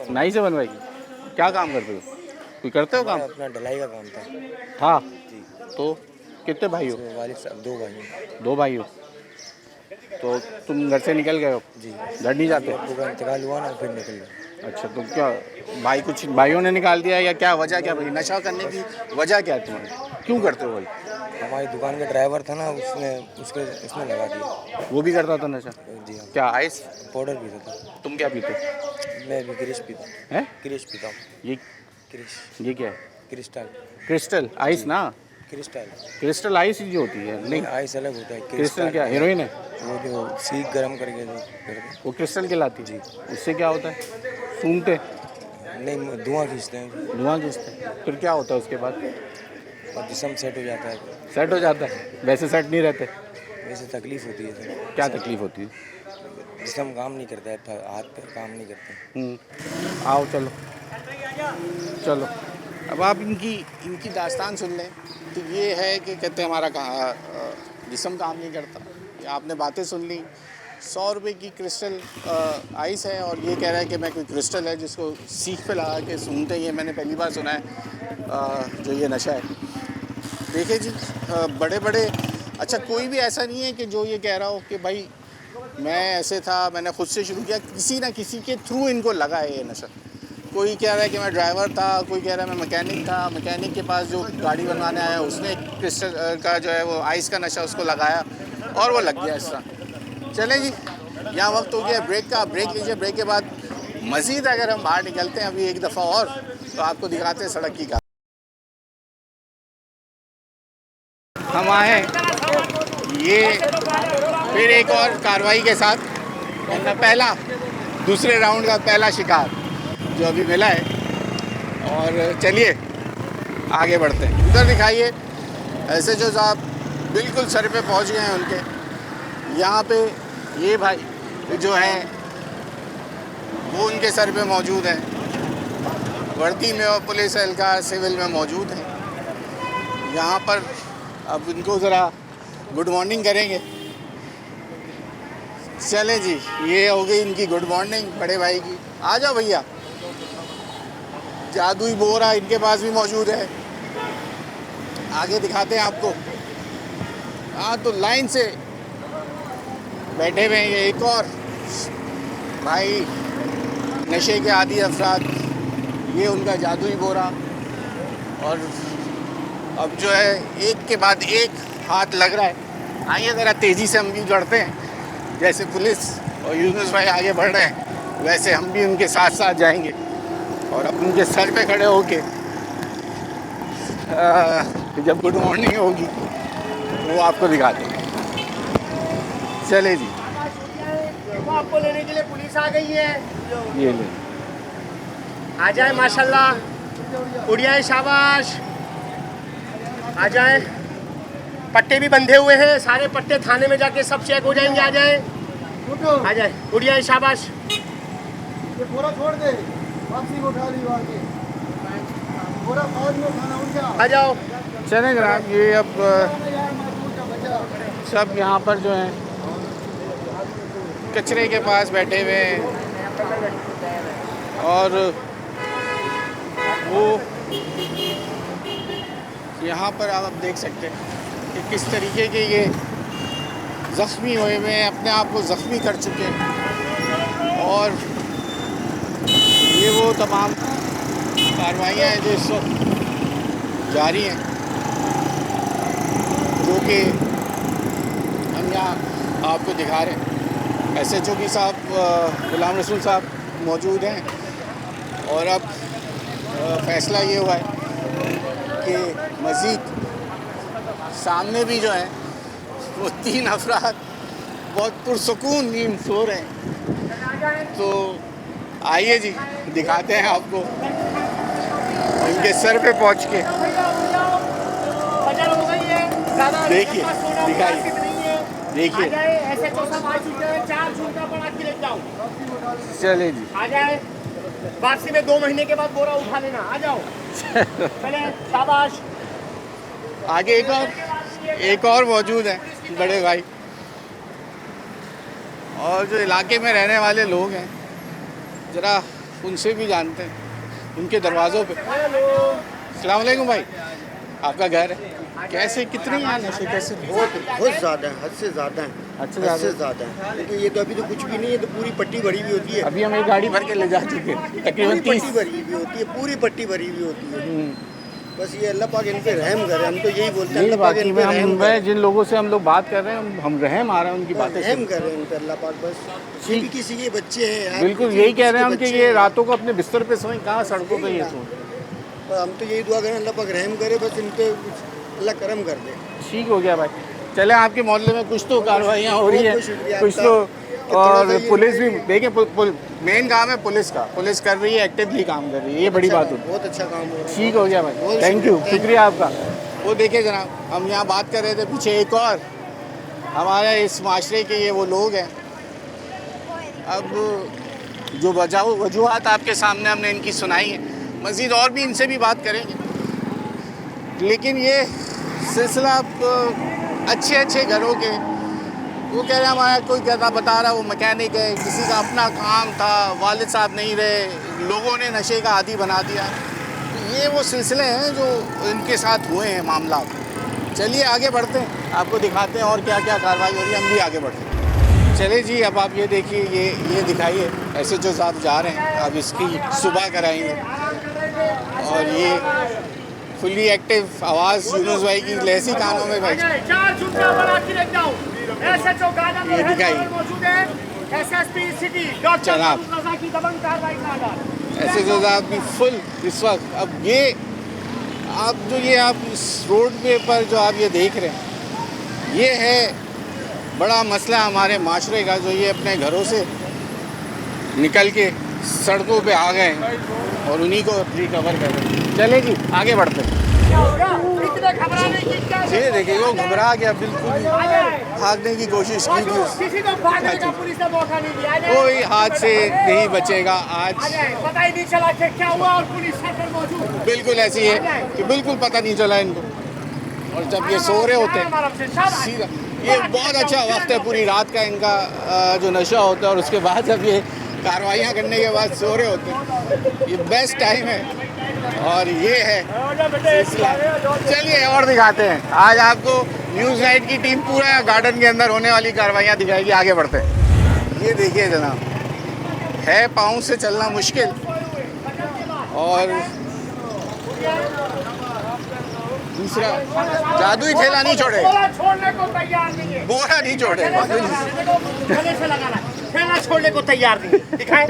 नाई से बनवाई? क्या काम करते हो? कोई करते हो काम? अपना ढलाई का काम था। तो कितने भाई हो? वालिद साहब 2 भाई हैं। 2 भाई हो। तो तुम घर से निकल गए हो? जी। घर नहीं जाते? अब्बू का इंतकाल हुआ ना, फिर निकल गए। अच्छा, तो क्या भाई, कुछ भाइयों ने निकाल दिया या क्या वजह क्या भाई? नशा करने की वजह क्या है तुम्हारी? क्यों करते हो भाई? हमारी दुकान का ड्राइवर था ना, उसने लगा दिया। वो भी करता था नशा? जी हाँ। क्या आइस पाउडर पीता था। तुम क्या पीते? मैं भी क्रिश पीता हूँ। हैं? क्रिश पीता हूँ। ये क्रिश क्या है? क्रिस्टल क्रिस्टल आइस ना? क्रिस्टल क्रिस्टल आइस ही जो होती है। नहीं, आइस अलग होता है। क्रिस्टल क्या हीरोइन है? वो जो सीख गरम करके जो करके। वो क्रिस्टल कहलाती है। उससे क्या होता है? सूंघते? नहीं, धुआं खींचते हैं। धुआं खींचते हैं। फिर क्या होता है उसके बाद? और जिस्म सेट हो जाता है। सेट हो जाता है? वैसे सेट नहीं रहते? वैसे तकलीफ होती है सर। क्या तकलीफ होती है? जिस्म काम नहीं करता है, हाथ पैर काम नहीं करते। आओ चलो चलो, अब आप इनकी दास्तान सुन लें। तो ये है कि कहते हैं हमारा जिस्म काम नहीं करता। आपने बातें सुन ली। 100 रुपये की क्रिस्टल आइस है और ये कह रहा है कि मैं कोई क्रिस्टल है जिसको सीख पे लगा के सूंघते हैं। ये मैंने पहली बार सुना है जो ये नशा है। देखिए जी, बड़े बड़े, अच्छा कोई भी ऐसा नहीं है कि जो ये कह रहा हो कि भाई मैं ऐसे था, मैंने खुद से शुरू किया। किसी ना किसी के थ्रू इनको लगा है ये नशा। कोई कह रहा है कि मैं ड्राइवर था, कोई कह रहा है मैं मैकेनिक था, मैकेनिक के पास जो गाड़ी बनवाने आया उसने क्रिस्टल का जो है वो आइस का नशा उसको लगाया और वो लग गया इस तरह। चलें जी, यहाँ वक्त हो गया ब्रेक का। ब्रेक लीजिए, ब्रेक के बाद मज़ीद अगर हम बाहर निकलते हैं अभी एक दफ़ा और, तो आपको दिखाते हैं सड़क की। हम आए ये फिर एक और कार्रवाई के साथ, अपना पहला दूसरे राउंड का पहला शिकार जो अभी मिला है। और चलिए आगे बढ़ते हैं। उधर दिखाइए, ऐसे जो साहब बिल्कुल सर पे पहुंच गए हैं उनके। यहाँ पे ये भाई जो है वो उनके सर पे मौजूद है, वर्दी में और पुलिस एहलकार सिविल में मौजूद है। यहाँ पर अब इनको ज़रा गुड मॉर्निंग करेंगे। चले जी, ये हो गई इनकी गुड मॉर्निंग बड़े भाई की। आ जाओ भैया। जादुई बोरा इनके पास भी मौजूद है, आगे दिखाते हैं आपको। हाँ, तो लाइन से बैठे हुए हैं ये एक और भाई नशे के आदी अफराद। ये उनका जादुई बोरा, और अब जो है एक के बाद एक हाथ लग रहा है। आइए ज़रा तेज़ी से हम भी बढ़ते हैं, जैसे पुलिस और यूनुस भाई आगे बढ़ रहे हैं वैसे हम भी उनके साथ साथ जाएंगे और अब उनके सर पे खड़े होके जब गुड मॉर्निंग होगी वो आपको दिखाते हैं। चले जी, आपको लेने के लिए पुलिस आ गई है। ये ले, आ जाए माशाल्लाह, उड़िया शाबाश, आ जाए। पट्टे भी बंधे हुए हैं, सारे पट्टे थाने में जाके सब चेक हो जाएंगे। आ जाए, आ जाए, उड़िया शाबाश। ये पूरा छोड़ दे, वापसी उठा ली वाली पूरा फौज में खाना उनका। आ जाओ, चलें जनाब। ये अब सब यहाँ पर जो हैं कचरे के पास बैठे हुए हैं और वो यहाँ पर आप देख सकते हैं कि किस तरीके के ये ज़ख्मी हुए हुए हैं, अपने आप को ज़ख्मी कर चुके हैं। और ये वो तमाम कार्रवाइयाँ हैं जो इस वक्त जारी हैं, जो कि हम यहाँ आपको दिखा रहे हैं। SHO साहब गुलाम रसूल साहब मौजूद हैं और अब फ़ैसला ये हुआ है कि मज़ीद सामने भी जो है वो 3 अफराद बहुत पुरसुकून नींद सो रहे हैं। तो आइए जी, दिखाते हैं आपको इनके सर पे पहुंच के। ज्यादा देखिए, सोना दिखाइए। मुनासिब नहीं है। देखिए। आ जाए, ऐसे सब आ चुके हैं, 4 जून का बड़ा की लेके जाओ। चले जी। आ जाए, वापसी में 2 महीने के बाद बोरा उठा लेना, आ जाओ। चले, शाबाश। आगे एक और मौजूद है बड़े भाई, और जो इलाके में रहने वाले लोग हैं ज़रा उनसे भी जानते हैं, उनके दरवाज़ों पे। अस्सलाम वालेकुम भाई, आपका घर है, कैसे कितने हैं नशे कैसे? बहुत ज़्यादा है, हद से ज़्यादा है, अच्छा, हद से ज़्यादा है। क्योंकि ये तो अभी तो कुछ भी नहीं है, तो पूरी पट्टी भरी हुई होती है, अभी हम एक गाड़ी भर के ले जा चुके हैं, तकरीबन पूरी 30। पट्टी भरी हुई होती है, पूरी पट्टी भरी हुई होती है। बस ये अल्लाह पाक इन पे रहम करे, हम तो यही बोलते हैं, यही अल्लाह पाक बाकी इन में पे रहम हम करे, जिन लोगों से हम लोग बात कर रहे हैं हम रहम आ रहे हैं उनकी बातें रहम सुन। करे इन पे अल्लाह पाक। बस ये भी किसी के बच्चे हैं यार, बिल्कुल किसी- यही कह रहे हैं हम किसी कि के ये बच्चे रातों को अपने बिस्तर पे सोएं, कहाँ सड़कों पे ये सोएं। हैं। हम तो यही दुआ करें अल्लाह पाक रहम करे, बस इन पे कुछ अल्लाह करम कर दे। ठीक हो गया भाई। चले, आपके मोहल्ले में कुछ तो कार्रवाइयाँ हो रही है, बहुत शुक्रिया कुछ आपका। तो, और पुलिस भी देखें, मेन काम है पुलिस का, पुलिस कर रही है, एक्टिवली काम कर रही है, ये बड़ी बात होती है। बहुत अच्छा काम हो रहा है। ठीक हो गया भाई, बहुत थैंक यू, शुक्रिया, शुक्रिया आपका। वो देखिए जनाब, हम यहाँ बात कर रहे थे, पीछे एक और हमारे इस माशरे के ये वो लोग हैं। अब जो वजूहत आपके सामने हमने इनकी सुनाई है, मज़ीद और भी इनसे भी बात करेंगे, लेकिन ये सिलसिला अच्छे अच्छे घरों के, वो कह रहे हैं हमारा कोई कहता बता रहा वो मैकेनिक है, किसी का अपना काम था, वालिद साहब नहीं रहे, लोगों ने नशे का आदी बना दिया। ये वो सिलसिले हैं जो इनके साथ हुए हैं मामला। चलिए आगे बढ़ते हैं, आपको दिखाते हैं और क्या क्या कार्रवाई हो रही है, हम भी आगे बढ़ते हैं। चले जी, अब आप ये देखिए, ये दिखाइए, ऐसे जो साहब जा रहे हैं, अब इसकी सुबह कराएंगे। और ये फुली एक्टिव आवाज़ यूनुस भाई की लहसी कानों में भाई। 4 जून का बड़ा की लेके जाओ। SHO गार्डन ये दिखाइए। मौजूद है, SSP सिटी डॉक्टर जनाब। रजा की दबंग कार्रवाई का आगाज। ऐसे जो साहब की फुल इस वक्त, अब ये आप इस रोड पे पर जो आप ये देख रहे हैं, ये है बड़ा मसला हमारे माशरे का, जो ये अपने घरों से निकल के सड़कों पे आ गए हैं और उन्हीं को रिकवर कर रहे हैं। चले जी आगे बढ़ते हैं। इतने घबराने की क्या ये देखिए, वो घबरा गया, बिल्कुल ही आ जाए। भागने की कोशिश की थी उसने। किसी को भागने का पुलिस ने मौका नहीं दिया। आ जाए। कोई हाथ से नहीं बचेगा आ आज। जाए, पता ही नहीं चला कि क्या हुआ और पुलिस सर मौजूद। बिल्कुल ऐसी है कि बिल्कुल पता नहीं चला इनको, और जब ये सो रहे होते हैं सीधा, ये बहुत अच्छा वक्त है पूरी रात का इनका, जो नशा होता है, और उसके बाद जब ये कार्रवाइयाँ करने के बाद सो रहे होते हैं, ये बेस्ट टाइम है। और ये है सिलसिला। चलिए और दिखाते हैं, आज आपको न्यूज़ नाइट की टीम पूरा गार्डन के अंदर होने वाली कार्रवाइयाँ दिखाएगी। आगे बढ़ते हैं। ये देखिए जनाब, है पाँव से चलना मुश्किल, और दूसरा जादुई ठेला नहीं छोड़ेगा, बोला छोड़ने को तैयार नहीं है। बोरा नहीं छोड़ेगा। गले से लगाना है। खेलना छोड़ने को तैयार नहीं है। दिखाएं।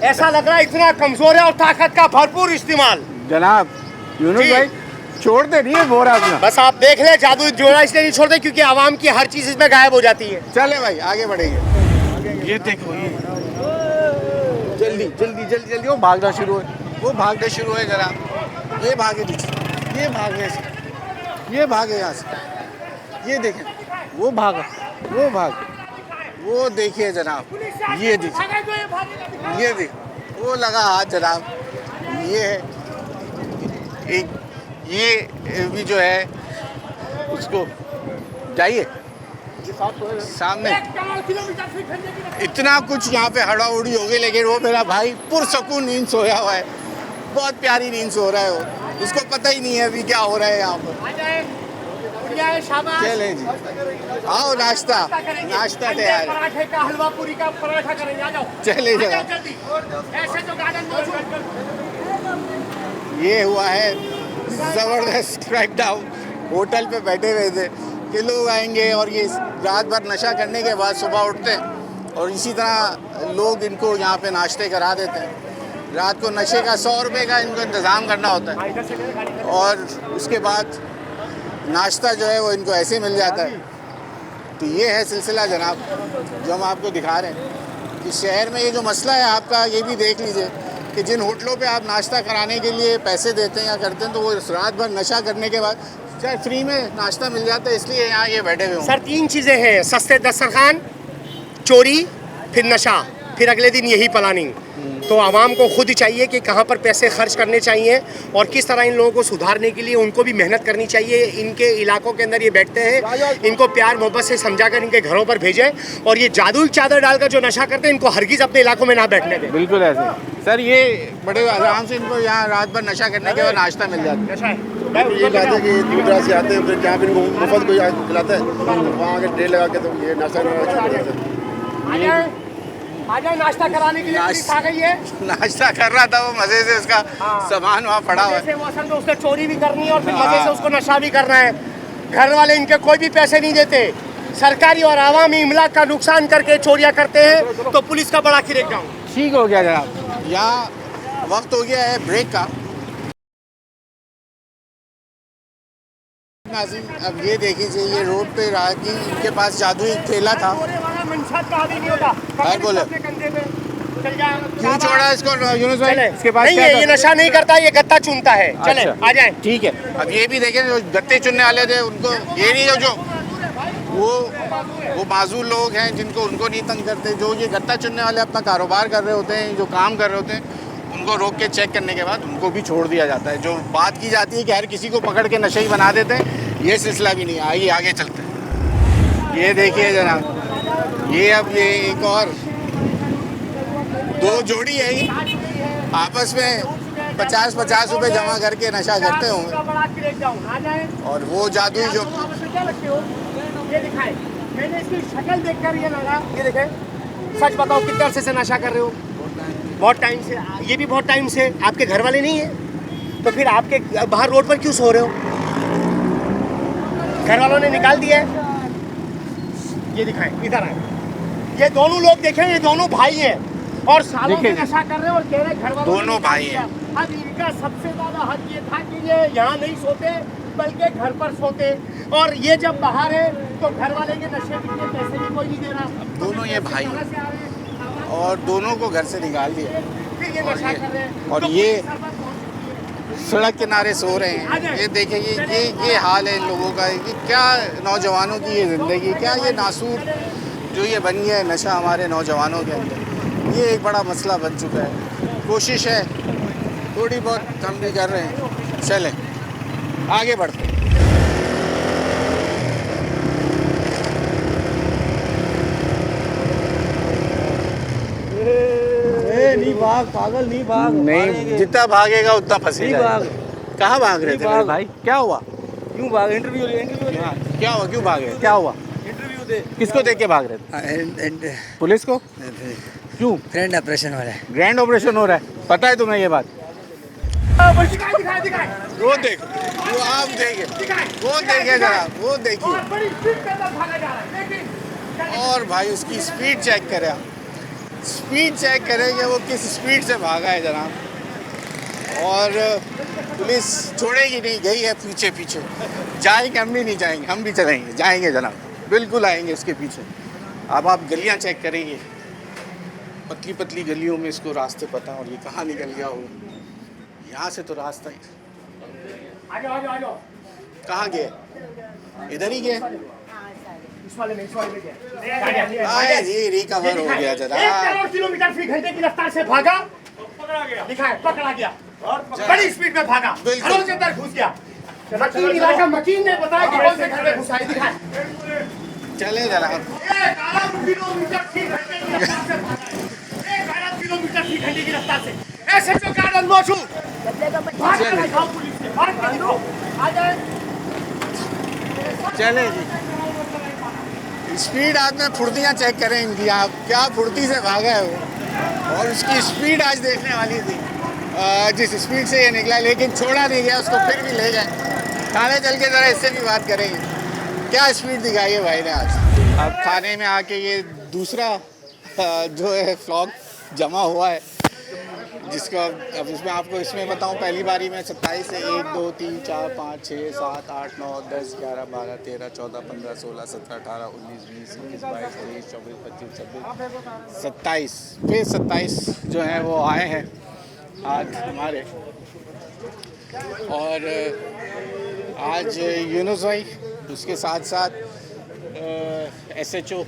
ऐसा लग रहा है इतना कमजोर है और ताकत का भरपूर इस्तेमाल। जनाब यूनुस जी। भाई छोड़ते नहीं है बोरा अपना। बस आप देख ले, जादू जोड़ा इसलिए नहीं छोड़ते क्योंकि आवाम की हर चीज इसमें गायब हो जाती है। चले भाई आगे बढ़ेंगे। ये देखो, ये जल्दी जल्दी जल्दी जल्दी वो भागना शुरू है जनाब, ये भागे पीछे, ये भागे से, ये भागे यहाँ से, ये देखें, वो देखिए जनाब, ये देखिए, ये देखिए, वो लगा हाथ जनाब, ये है एक, ये भी जो है उसको जाइए सामने। इतना कुछ यहाँ पे हड़ा उड़ी हो गई, लेकिन वो मेरा भाई पुरसकून नींद सोया हुआ है, बहुत प्यारी नींद सो रहा है वो, उसको पता ही नहीं है अभी क्या हो रहा है यहाँ पर। चले जी, आओ नाश्ता तैयार है। पराठे का हलवा पूरी का पराठा करेंगे। आ जाओ। चले आ जाओ जनाब, जल्दी। ऐसे जो गार्डन मौजूद। ये हुआ है ज़बरदस्त क्रैकडाउन। होटल पे बैठे हुए थे कि लोग आएंगे और ये रात भर नशा करने के बाद सुबह उठते हैं और इसी तरह लोग इनको यहाँ पे नाश्ते करा देते हैं। रात को नशे का 100 रुपये का इनको इंतज़ाम करना होता है और उसके बाद नाश्ता जो है वो इनको ऐसे मिल जाता है। तो ये है सिलसिला जनाब जो हम आपको दिखा रहे हैं कि शहर में ये जो मसला है आपका, ये भी देख लीजिए कि जिन होटलों पे आप नाश्ता कराने के लिए पैसे देते हैं या करते हैं तो वो रात भर नशा करने के बाद चाहे फ्री में नाश्ता मिल जाता है, इसलिए यहाँ ये बैठे हुए हों। सर 3 चीज़ें हैं, सस्ते दस्तरखान, चोरी, फिर नशा, फिर अगले दिन यही प्लानिंग। तो आवाम को खुद चाहिए कि कहाँ पर पैसे खर्च करने चाहिए और किस तरह इन लोगों को सुधारने के लिए उनको भी मेहनत करनी चाहिए। इनके इलाकों के अंदर ये बैठते हैं, इनको प्यार मोहब्बत से समझाकर इनके घरों पर भेजें और ये जादुई चादर डालकर जो नशा करते हैं इनको हरगिज़ अपने इलाकों में ना बैठने दें। बिल्कुल ऐसे सर, ये बड़े आराम से इनको यहाँ रात भर नशा करने के बाद नाश्ता मिल जाता है। नशा है ये बात है कि दूर दराज से आते हैं, फिर जहाँ पे इनको मुफ्त कोई खिलाता है वहाँ आके ढेर लगा के तो ये नाश्ता करना शुरू कर देते हैं। आ जाए नाश्ता कराने के लिए पुलिस आ गई है। नाश्ता कर रहा था वो, मजे से उसका सामान वहाँ पड़ा हुआ है। मजे से वो समझो उसने चोरी भी करनी है और फिर मजे से उसको नशा भी करना है। घर वाले इनके कोई भी पैसे नहीं देते, सरकारी और आवामी इमलाक का नुकसान करके चोरियां करते हैं तो पुलिस का बड़ा क्रैकडाउन। ठीक हो गया जनाब, यहाँ वक्त हो गया है ब्रेक का। अब ये देखिए, ये रोड पे राहगीर, इनके पास जादुई ठेला था। बोले क्यों छोड़ा इसको यूनुस भाई? इसके पास नहीं क्या है, था? ये नशा नहीं करता, ये गत्ता चुनता है। चले अच्छा, आ जाए। ठीक है। अब ये भी देखें, जो गत्ते चुनने वाले थे उनको ये नहीं, जो वो माजूर लोग हैं जिनको उनको नहीं तंग करते, जो ये गत्ता चुनने वाले अपना कारोबार कर रहे होते हैं, जो काम कर रहे होते हैं, उनको रोक के चेक करने के बाद उनको भी छोड़ दिया जाता है। जो बात की जाती है कि हर किसी को पकड़ के नशे ही बना देते हैं, ये सिलसिला भी नहीं। आइए आगे चलते हैं। ये देखिए जनाब, ये अब ये एक और 2 जोड़ी है, ये आपस में 50-50 रुपए जमा करके नशा करते होंगे। और वो जादुई जो ये दिखाए, मैंने इसकी शक्ल देखकर ये लगा, ये देखे। सच बताओ कितने अरसे से नशा कर रहे हो? बहुत टाइम से। ये भी बहुत टाइम से। आपके घर वाले नहीं है तो फिर आपके बाहर रोड पर क्यों सो रहे हो? घर वालों ने निकाल दिया है। ये दिखाएं, इधर आए। ये दोनों लोग देखें, ये दोनों भाई हैं और सालों से नशा कर रहे हैं और कह रहे हैं घर वालों दोनों भाई हैं। अब इनका सबसे ज्यादा हक ये था कि ये यहाँ नहीं सोते बल्कि घर पर सोते, और ये जब बाहर है तो घर वाले के नशे के पैसे भी कोई नहीं दे रहा। दोनों ये भाई हैं और दोनों को घर से निकाल दिया फिर ये नशा कर रहे हैं और ये सड़क किनारे सो रहे हैं। ये देखिए, ये हाल है इन लोगों का। ये क्या नौजवानों की ये ज़िंदगी, क्या ये नासूर जो ये बनी है नशा हमारे नौजवानों के अंदर, ये एक बड़ा मसला बन चुका है। कोशिश है थोड़ी बहुत हम भी कर रहे हैं। चलें आगे बढ़ते हैं। नहीं भाग पागल, नहीं भाग। नहीं, जितना भागेगा उतना फंसेगा। भाग। कहाँ भाग रहे थे मेरे भाई? क्या हुआ? क्यों भाग? इंटरव्यू क्या हुआ? क्यों भागे? क्या हुआ? इंटरव्यू दे। किसको देख के भाग रहे थे? पुलिस को? क्यों? फ्रेंड ऑपरेशन वाला है। ग्रैंड ऑपरेशन हो रहा है, पता है तुम्हें ये बात? दिखाए। वो देखो, वो आप देखिए, वो देखिए जरा, वो देखिए। और बड़ी स्पीड के अंदर भागा जा रहा है, लेकिन और भाई उसकी स्पीड चेक करें आप, स्पीड चेक करें कि वो किस स्पीड से भागा है जनाब। और पुलिस छोड़ेगी नहीं, गई है पीछे पीछे। जाएंगे, हम भी नहीं जाएंगे, हम भी चलेंगे, जाएंगे जनाब, बिल्कुल आएंगे उसके पीछे। अब आप गलियां चेक करेंगे, पतली पतली गलियों में इसको रास्ते पता, और ये कहाँ निकल गया हो। यहाँ से तो रास्ता ही, आ जाओ। कहाँ गए? इधर ही गए। इस वाले में गया। ये रिकवर हो गया जरा। 1 करोड़ किलोमीटर फी घंटे की रफ्तार से भागा, दिखाए, पकड़ा गया। बड़ी स्पीड में भागा, घरों के अंदर घुस गया। मकीन इलाका मकीन ने बताया कि कौन से घर में घुसा है, दिखाए। चले जरा। 1 अरब किलोमीटर फी घंटे की रफ्तार से भागा, 1 अरब किलोमीटर फी घंटे की रफ्तार से। ऐसे जो गार्डन मौजूद, भाग कर दिखाओ पुलिस से, भाग कर दिखाओ। आ जाए। चले जी, स्पीड आज में फुर्तियाँ चेक करें इनकी, आप क्या फुर्ती से भागा है वो, और उसकी स्पीड आज देखने वाली थी। जिस स्पीड से ये निकला, लेकिन छोड़ा नहीं गया उसको, फिर भी ले गए। थाने चल के ज़रा इससे भी बात करेंगे, क्या स्पीड दिखाई है भाई ने आज। अब थाने में आके ये दूसरा जो है फ्लॉग जमा हुआ है, जिसको अब इसमें आपको इसमें बताऊं, पहली बारी में 27 से 1 2 3 4 5 6 7 8 9 10 11 12 13 14 15 16 17 18 19 20 21 22 23 24 25 26 27 फिर 27 जो है वो आए हैं। आज हमारे और आज यूनुस भाई, उसके साथ साथ SHO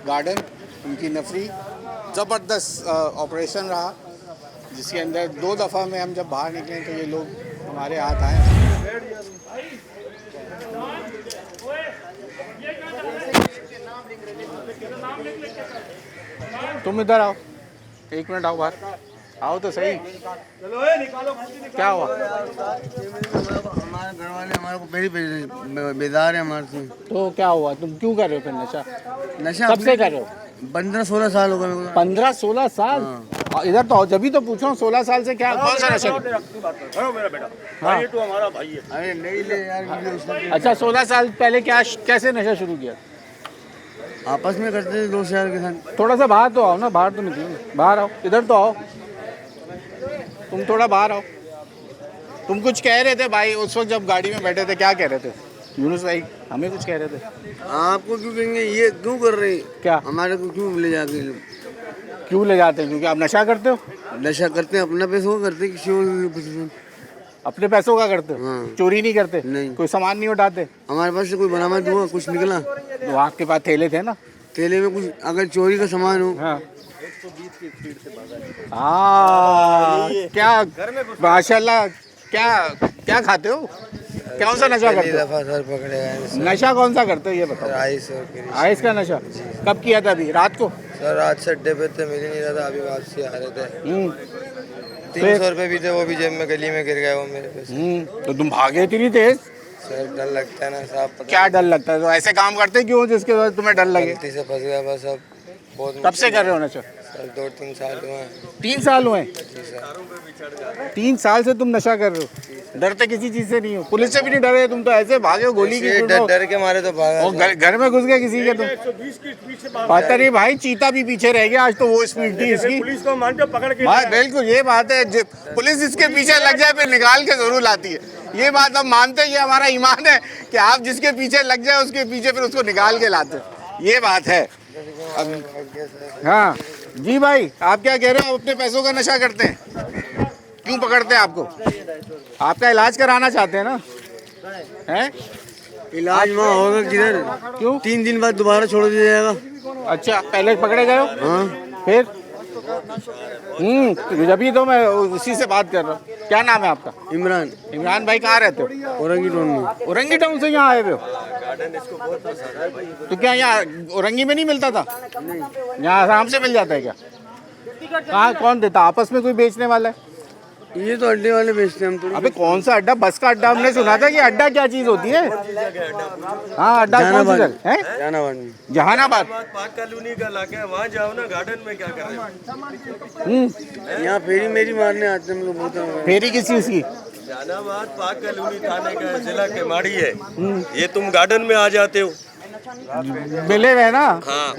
गार्डन, उनकी नफरी ज़बरदस्त ऑपरेशन रहा, जिसके अंदर 2 दफ़ा में हम जब बाहर निकले तो ये लोग हमारे हाथ आए। तुम इधर आओ, 1 मिनट आओ बाहर, आओ तो सही। क्या हुआ? हमारे घर वाले हमारे को पहले बेदार है हमारे से। तो क्या हुआ? तुम क्यों कर रहे हो फिर नशा? नशा कब से कर रहे हो? 15-16 साल हो गए मेरे को। 15-16 साल? इधर तो आओ, जब तो पूछ रहा हूँ 16 साल से क्या कौन सा नशा? हाँ। अरे नहीं ले यार वीडियो उसका। अच्छा, 16 साल पहले क्या कैसे नशा शुरू किया? आपस में करते थे दोस्त यार के साथ। थोड़ा सा बाहर तो आओ ना, बाहर तो निकलो ना, बाहर आओ, इधर तो आओ, तुम थोड़ा बाहर आओ। तुम कुछ कह रहे थे भाई उस वक्त जब गाड़ी में बैठे थे, क्या कह रहे थे? यूनुस भाई हमें कुछ कह रहे थे। आपको क्यों कहेंगे, ये क्यों कर रहे हैं? क्या हमारे को क्यों ले जाते हैं? क्यों ले जाते हैं? क्योंकि आप नशा करते हो? नशा करते हैं, अपना पैसा वो करते हैं, किसी और के पैसे से। अपने पैसों का करते हो? हाँ। चोरी नहीं करते? नहीं। कोई सामान नहीं उठाते? हमारे पास से कोई बरामद हुआ, कुछ निकला? तो आपके पास थैले थे ना? थैले में कुछ अगर चोरी का सामान हो। हाँ। क्या माशाल्लाह, क्या क्या खाते हो? कौन सा नशा करते हो? दफा सर पकड़े गए नशा कौन सा करते हो ये बताओ? आइस आइस का नशा कब किया था? अभी रात को? सर रात से अड्डे पे थे, मिल ही नहीं रहा था, अभी वापसी आ रहे थे। 300 फिर? रुपए भी थे, वो भी जेब में गली में गिर गए वो मेरे पे। तो तुम भागे इतनी तेज? सर डर लगता है ना साहब, पता क्या डर लगता है? तो ऐसे काम करते क्यों जिसके वजह से तुम्हें डर लगे? गलती से फंस गया बस। अब बहुत कब से कर रहे हो नशा? सर 2-3 साल हुए हैं। 3 साल हुए? जी सर। 3 साल से तुम नशा कर रहे हो, डरते किसी चीज से नहीं हो? पुलिस से भी नहीं डरे तुम तो ऐसे भागे हो गोली की? डर के मारे तो भागा। और घर में घुस गए किसी के? तुम पता नहीं भाई, चीता भी पीछे रह गया आज तो, वो स्पीड थी इसकी। पुलिस को मान के पकड़ के हाँ बिल्कुल, ये बात है, पुलिस इसके पीछे लग जाए फिर निकाल के जरूर लाती है। ये बात हम मानते हैं, ये हमारा ईमान है कि आप जिसके पीछे लग जाए उसके पीछे फिर उसको निकाल के लाते हैं। ये बात है। हाँ जी भाई, आप क्या कह रहे हो? अपने पैसों का नशा करते हैं? क्यों पकड़ते हैं आपको? आपका इलाज कराना चाहते हैं ना? हैं? इलाज वहाँ होगा किधर? क्यों? 3 दिन बाद दोबारा छोड़ दिया जाएगा। अच्छा, पहले पकड़े गए हो? हाँ। फिर? अभी तो मैं उसी से बात कर रहा हूँ। क्या नाम है आपका? इमरान। इमरान भाई, कहाँ रहते हो? औरंगी टाउन में। औरंगी टाउन से यहाँ आए हुए हो? तो क्या यहाँ औरंगी में नहीं मिलता था? यहाँ आराम से मिल जाता है क्या? कहाँ कौन देता? आपस में कोई बेचने वाला है? ये तो अड्डे वाले बेचते हैं हम तो। अबे कौन सा अड्डा? बस का अड्डा? हमने सुना था कि अड्डा क्या चीज होती है? हाँ, अड्डा कौन सी जगह है? जहानाबाद में। जहानाबाद। पाक कॉलोनी का इलाका है, वहाँ जाओ ना, गार्डन में क्या कर रहे हो? यहाँ फेरी मेरी मारने आते हैं हम लोग बहुत। फेरी किस चीज की? जहानाबाद पाक कॉलोनी थाने का जिला केमाड़ी है। ये तुम गार्डन में आ जाते हो, मिले हुए ना,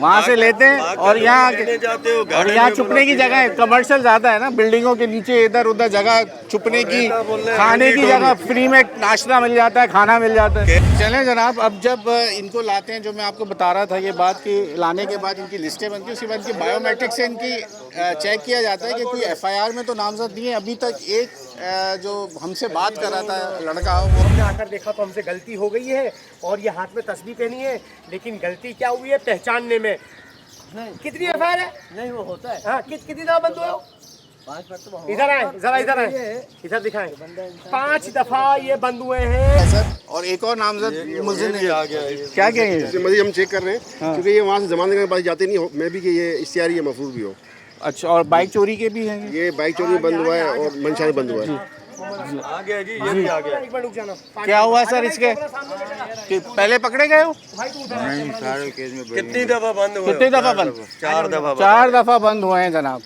वहाँ से लेते हैं और यहाँ जाते हो। और यहाँ छुपने की जगह है, कमर्शियल ज्यादा है ना, बिल्डिंगों के नीचे इधर उधर जगह छुपने की, खाने की जगह, फ्री में नाश्ता मिल जाता है, खाना मिल जाता है। चलें जनाब, अब जब इनको लाते हैं, जो मैं आपको बता रहा था ये बात कि लाने के बाद इनकी लिस्टें बनती है, उसके बाद इनकी बायोमेट्रिक से इनकी चेक किया जाता है कि कोई FIR में तो नामजद नहीं है। अभी तक एक जो हमसे बात कर रहा था लड़का, वो हमने आकर देखा तो हमसे गलती हो गई है और ये हाथ में तस्बीह पहनी है, लेकिन गलती क्या हुई है पहचानने में। कितनी FIR है? नहीं वो होता है। हाँ, कितनी दफा बंद हुआ? 5 बार तो। इधर आए, जरा इधर आए, इधर दिखाएं। 5 दफा ये बंद हुए हैं सर। और एक और नामजद मुझे नहीं आ गया। क्या कहेंगे? मजीद हम चेक कर रहे हैं क्योंकि ये वहाँ से जमाने के बाद जाते नहीं हो, मैं भी कि ये इश्तिहारी या मफरूर भी हो। अच्छा, और बाइक चोरी के भी हैं? ये बाइक चोरी बंद हुआ है और मनशाई बंद हुआ है। आ गया जी, ये भी आ गया। एक मिनट रुक जाना। क्या हुआ सर इसके? कि पहले पकड़े गए हो? नहीं, सारे केस में कितनी दफा बंद हुए? कितनी दफा बंद? 4 दफा। 4 दफा बंद हुए हैं जनाब।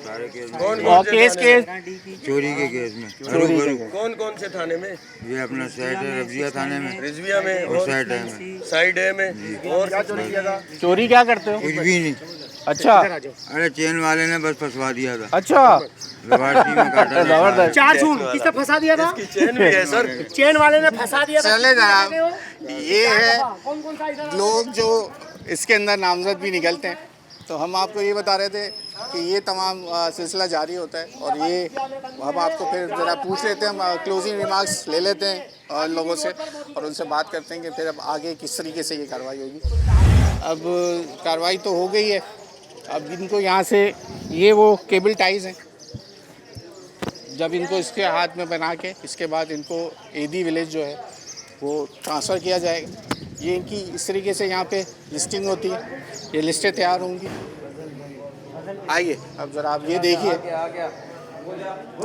सारे केस में। और केस चोरी के केस में। कौन कौन से थाने में? ये अपना साइड है रजिया थाने में, रिजविया में और साइड है में। साइड है में। और क्या चोरी किया था? चोरी क्या करते हो? कुछ भी नहीं। अच्छा, अरे चेन वाले ने बस फंसवा दिया था, अच्छा, लवारसी में काटा था। जबरदस्त। 4 जून किसने फंसा दिया था? चेन भी है सर। चेन वाले ने फंसा दिया था। चले जनाब, ये है कौन कौन सा इधर? लोग जो इसके अंदर नामजद भी निकलते हैं, तो हम आपको ये बता रहे थे कि ये तमाम सिलसिला जारी होता है और ये हम आपको फिर ज़रा पूछ लेते हैं, हम क्लोजिंग रिमार्क्स ले लेते हैं लोगों से और उनसे बात करते हैं कि फिर अब आगे किस तरीके से ये कार्रवाई होगी। अब कार्रवाई तो हो गई है, अब इनको यहाँ से ये वो केबल टाइज़ हैं, जब इनको इसके हाथ में बना के इसके बाद इनको एदी विलेज जो है वो ट्रांसफ़र किया जाएगा। ये इनकी इस तरीके से यहाँ पे लिस्टिंग होती है, ये लिस्टें तैयार होंगी। आइए अब ज़रा आप ये देखिए,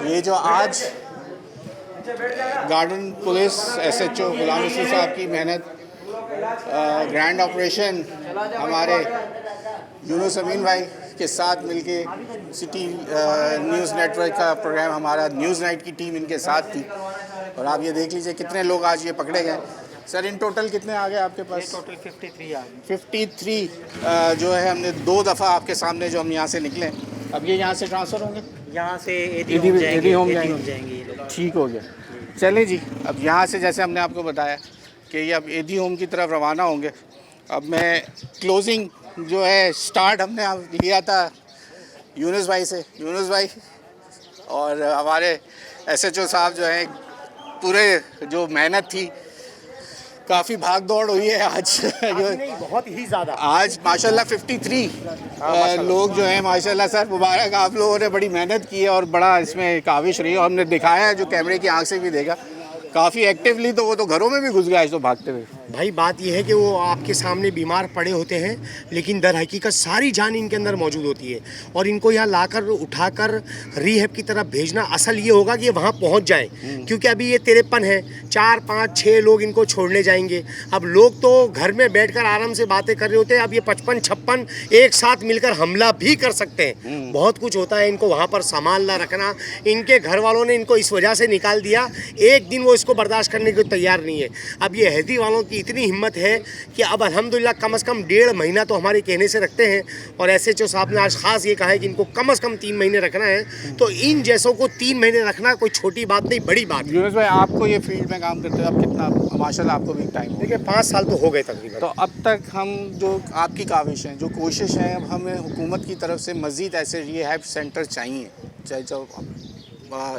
ये जो आज garden police SHO Ghulam Rasool साहब की मेहनत, ग्रैंड ऑपरेशन हमारे यूनुस अमीन भाई के साथ मिलके सिटी न्यूज़ नेटवर्क का प्रोग्राम, हमारा न्यूज़ नाइट की टीम इनके साथ थी और आप ये देख लीजिए कितने लोग आज ये पकड़े गए। सर इन टोटल कितने आ गए आपके पास? टोटल 53 आ गए। 53 जो है हमने 2 दफ़ा आपके सामने जो हम यहाँ से निकले, अब ये यहाँ से ट्रांसफ़र होंगे, यहाँ से एदी होम जाएंगे ये लोग। ठीक हो गया। चलें जी, अब यहाँ से जैसे हमने आपको बताया कि ये अब एदी होम की तरफ रवाना होंगे। अब मैं क्लोजिंग जो है स्टार्ट हमने लिया था यूनुस भाई से, यूनुस भाई और हमारे SHO साहब जो हैं, पूरे जो मेहनत थी, काफ़ी भाग दौड़ हुई है आज नहीं, बहुत ही ज़्यादा। आज माशाल्लाह 53 लोग जो हैं, माशाल्लाह सर मुबारक, आप लोगों ने बड़ी मेहनत की है और बड़ा इसमें काविश रही है। हमने दिखाया है, जो कैमरे की आंख से भी देखा, काफ़ी एक्टिवली, तो वो तो घरों में भी घुस गया तो भागते हुए। भाई बात यह है कि वो आपके सामने बीमार पड़े होते हैं, लेकिन दर हकीकत सारी जान इनके अंदर मौजूद होती है और इनको यहाँ लाकर उठाकर रीहैब की तरफ भेजना असल ये होगा कि ये वहाँ पहुँच जाएं, क्योंकि अभी ये 53 है, 4, 5, 6 लोग इनको छोड़ने जाएंगे। अब लोग तो घर में बैठकर आराम से बातें कर रहे होते हैं, अब ये 55, 56 एक साथ मिलकर हमला भी कर सकते हैं। बहुत कुछ होता है, इनको वहाँ पर संभालना रखना। इनके घर वालों ने इनको इस वजह से निकाल दिया, एक दिन वो इसको बर्दाश्त करने को तैयार नहीं है। अब ये हैदी वालों की इतनी हिम्मत है कि अब अल्हम्दुलिल्लाह कम से कम 1.5 महीना तो हमारे कहने से रखते हैं और SHO साहब ने आज ख़ास ये कहा है कि इनको कम से कम 3 महीने रखना है। तो इन जैसों को 3 महीने रखना कोई छोटी बात नहीं, बड़ी बात है। यूनुस भाई, आपको ये फील्ड में काम करते हैं अब कितना, माशाल्लाह आपको भी टाइम हो? देखिए 5 साल तो हो गए तकरीबन। तो अब तक हम जो आपकी काविश हैं, जो कोशिश है, अब हमें हुकूमत की तरफ से मज़ीद ऐसे रिहैब सेंटर चाहिए, चाहे जो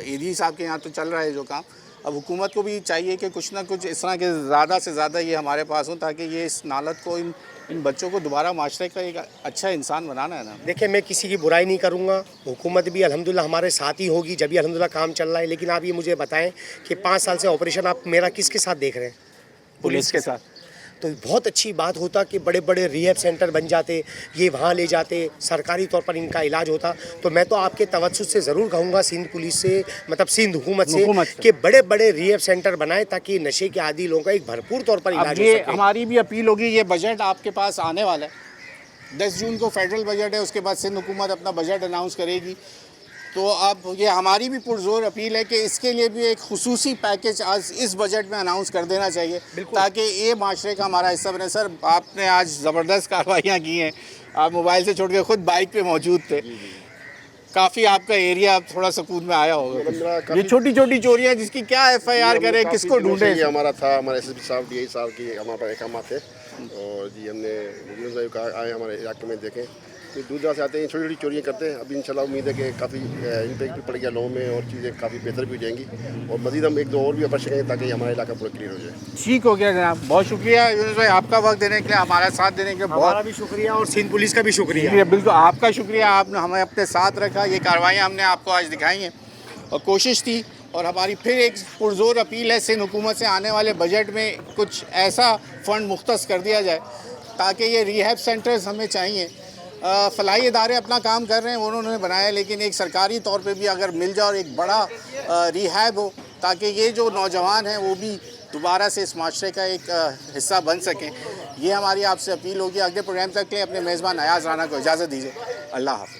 एदी साहब के यहाँ तो चल रहा है जो काम, अब हुकूमत को भी चाहिए कि कुछ ना कुछ इस तरह के ज़्यादा से ज़्यादा ये हमारे पास हो, ताकि ये इस नालत को, इन बच्चों को दोबारा माशरे का एक अच्छा इंसान बनाना है ना। देखिए मैं किसी की बुराई नहीं करूंगा, हुकूमत भी अल्हम्दुलिल्लाह हमारे साथ ही होगी, जब भी अल्हम्दुलिल्लाह काम चल रहा है। लेकिन आप ये मुझे बताएं कि 5 साल से ऑपरेशन आप मेरा किसके साथ देख रहे हैं? पुलिस के साथ। तो बहुत अच्छी बात होता कि बड़े बड़े रिहैब सेंटर बन जाते, ये वहाँ ले जाते, सरकारी तौर पर इनका इलाज होता। तो मैं तो आपके तवज्जुह से ज़रूर कहूँगा सिंध पुलिस से, मतलब सिंध हुकूमत से कि बड़े बड़े रिहैब सेंटर बनाए ताकि नशे के आदी लोगों का एक भरपूर तौर पर इलाज हो सके। हमारी भी अपील होगी, ये बजट आपके पास आने वाला है, 10 जून को फेडरल बजट है, उसके बाद सिंध हुकूमत अपना बजट अनाउंस करेगी। तो अब ये हमारी भी पुरजोर अपील है कि इसके लिए भी एक खुसूसी पैकेज आज इस बजट में अनाउंस कर देना चाहिए, ताकि ये माशरे का हमारा हिस्सा बने। सर आपने आज ज़बरदस्त कार्रवाइयाँ की हैं, आप मोबाइल से छोड़ के खुद बाइक पे मौजूद थे, काफ़ी आपका एरिया थोड़ा सुकून में आया होगा। ये छोटी छोटी चोरियाँ जिसकी क्या FIR करें, किसको ढूंढे? ये हमारा था, हमारे SSP साहब DI साहब की हमारे अहकाम थे और जी हमने यूनुस भाई का आए हमारे इलाके में देखें तो दूर दराज से आते हैं, छोटी छोटी चोरियाँ करते हैं। अभी इंशाल्लाह उम्मीद है कि काफ़ी इम्पैक्ट भी पड़ गया लोगों में और चीज़ें काफ़ी बेहतर भी हो जाएंगी और मज़ीद हम 1-2 और भी ऑपरेशन करेंगे ताकि हमारा इलाका पूरा क्लियर हो जाए। ठीक हो गया जनाब, बहुत शुक्रिया यूनुस भाई, आपका वक्त देने के लिए, हमारा साथ देने के लिए हमारा भी शुक्रिया और सिंध पुलिस का भी शुक्रिया। बिल्कुल आपका शुक्रिया, आपने हमें अपने साथ रखा, ये कार्रवाइयाँ हमने आपको आज दिखाई हैं और कोशिश थी। और हमारी फिर एक पुरजोर अपील है सिंध हुकूमत से, आने वाले बजट में कुछ ऐसा फ़ंड मुख्तस कर दिया जाए ताकि ये रिहैब सेंटर्स हमें चाहिए। फलाई इदारे अपना काम कर रहे हैं, उन्होंने बनाया, लेकिन एक सरकारी तौर पे भी अगर मिल जाए और एक बड़ा रिहैब हो ताकि ये जो नौजवान हैं वो भी दोबारा से इस माशरे का एक हिस्सा बन सकें, ये हमारी आपसे अपील होगी। अगले प्रोग्राम तक के लिए अपने मेज़बान अयाज़ राना को इजाज़त दीजिए। अल्लाह हाफ़िज़।